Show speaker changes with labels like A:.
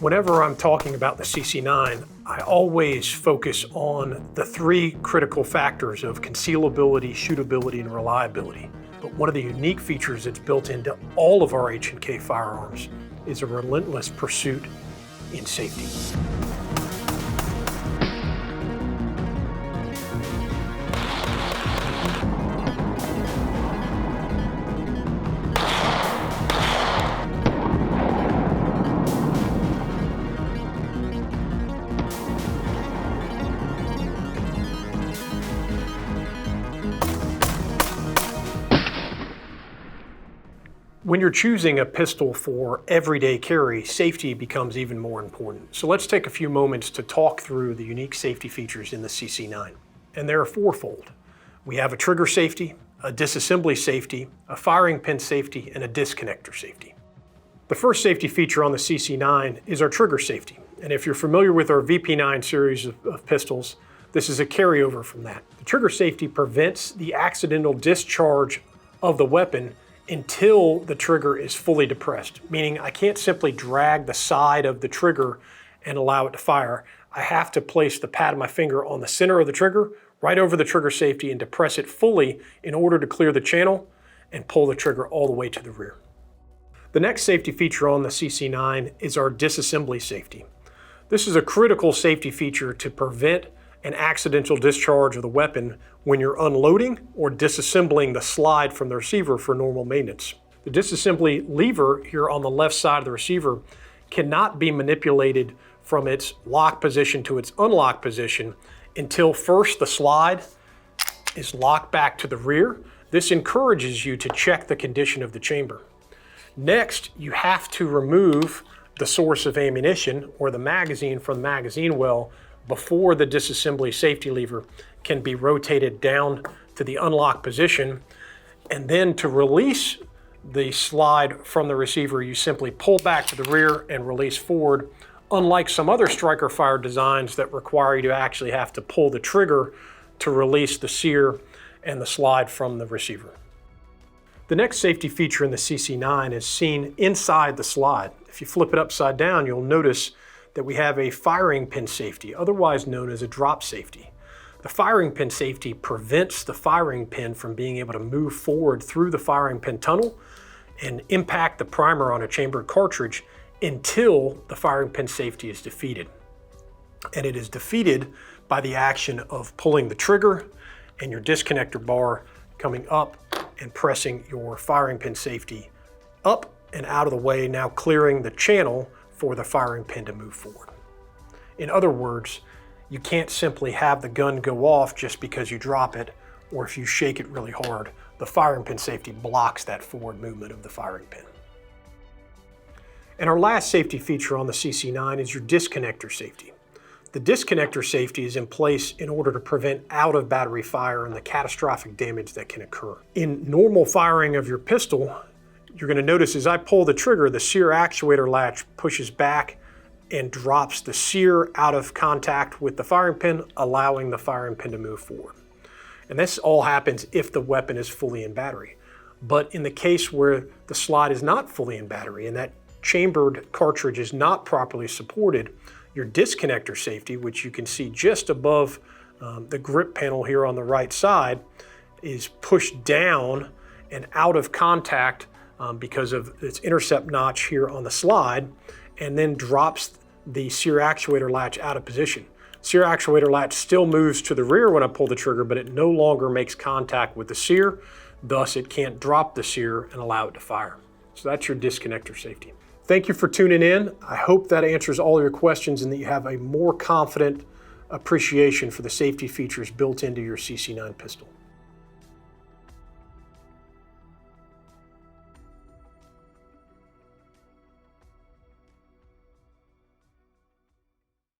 A: Whenever I'm talking about the CC9, I always focus on the three critical factors of concealability, shootability, and reliability. But one of the unique features that's built into all of our H&K firearms is a relentless pursuit in safety. When you're choosing a pistol for everyday carry, safety becomes even more important. So let's take a few moments to talk through the unique safety features in the CC9. And they're fourfold. We have a trigger safety, a disassembly safety, a firing pin safety, and a disconnector safety. The first safety feature on the CC9 is our trigger safety. And if you're familiar with our VP9 series of pistols, this is a carryover from that. The trigger safety prevents the accidental discharge of the weapon until the trigger is fully depressed, meaning I can't simply drag the side of the trigger and allow it to fire. I have to place the pad of my finger on the center of the trigger, right over the trigger safety, and depress it fully in order to clear the channel and pull the trigger all the way to the rear. The next safety feature on the CC9 is our disassembly safety. This is a critical safety feature to prevent an accidental discharge of the weapon when you're unloading or disassembling the slide from the receiver for normal maintenance. The disassembly lever here on the left side of the receiver cannot be manipulated from its lock position to its unlock position until first the slide is locked back to the rear. This encourages you to check the condition of the chamber. Next, you have to remove the source of ammunition or the magazine from the magazine well before the disassembly safety lever can be rotated down to the unlock position. And then to release the slide from the receiver, you simply pull back to the rear and release forward, unlike some other striker fire designs that require you to actually have to pull the trigger to release the sear and the slide from the receiver. The next safety feature in the CC9 is seen inside the slide. If you flip it upside down, you'll notice that we have a firing pin safety, otherwise known as a drop safety. The firing pin safety prevents the firing pin from being able to move forward through the firing pin tunnel and impact the primer on a chambered cartridge until the firing pin safety is defeated. And it is defeated by the action of pulling the trigger and your disconnector bar coming up and pressing your firing pin safety up and out of the way, now clearing the channel for the firing pin to move forward. In other words, you can't simply have the gun go off just because you drop it, or if you shake it really hard. The firing pin safety blocks that forward movement of the firing pin. And our last safety feature on the CC9 is your disconnector safety. The disconnector safety is in place in order to prevent out of battery fire and the catastrophic damage that can occur. In normal firing of your pistol, you're going to notice as I pull the trigger, the sear actuator latch pushes back and drops the sear out of contact with the firing pin, allowing the firing pin to move forward. And this all happens if the weapon is fully in battery. But in the case where the slide is not fully in battery and that chambered cartridge is not properly supported, your disconnector safety, which you can see just above the grip panel here on the right side, is pushed down and out of contact because of its intercept notch here on the slide, and then drops the sear actuator latch out of position. Sear actuator latch still moves to the rear when I pull the trigger, but it no longer makes contact with the sear, thus it can't drop the sear and allow it to fire. So that's your disconnector safety. Thank you for tuning in. I hope that answers all your questions and that you have a more confident appreciation for the safety features built into your CC9 pistol.